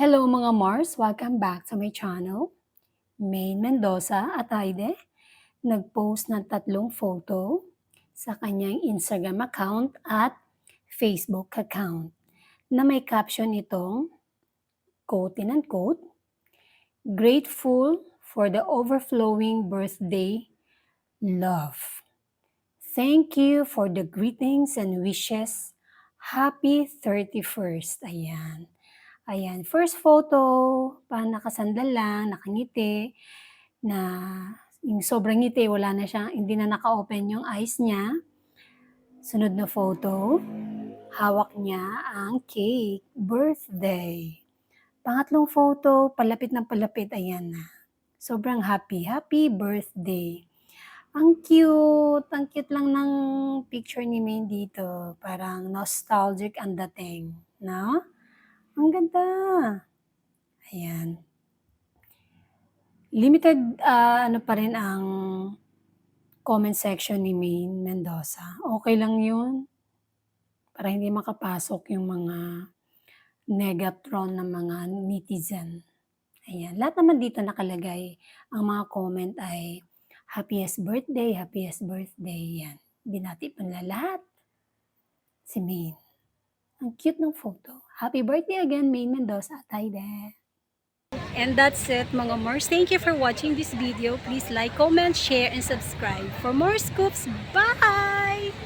Hello mga Mars! Welcome back to my channel. Maine Mendoza at Aide nag-post ng tatlong photo sa kanyang Instagram account at Facebook account na may caption itong quote and unquote, "Grateful for the overflowing birthday love. Thank you for the greetings and wishes. Happy 31st." Ayan. Ayan, first photo, parang nakasandal lang, nakangiti, na yung sobrang ngiti, wala na siyang, hindi na naka-open yung eyes niya. Sunod na photo, hawak niya ang cake, birthday. Pangatlong photo, palapit ng palapit, ayan na. Sobrang happy, happy birthday. Ang cute lang ng picture ni Maine dito. Parang nostalgic ang dating, no? Ang ganda. Ayan. Limited, ano pa rin ang comment section ni Maine Mendoza. Okay lang yun, para hindi makapasok yung mga negatron ng mga netizen. Ayan, lahat naman dito nakalagay, ang mga comment ay, happiest birthday, yan. Binati pa nila lahat si Maine. Ang cute ng photo. Happy birthday again, Maine Mendoza at Aide. And that's it mga Mars. Thank you for watching this video. Please like, comment, share, and subscribe for more scoops. Bye!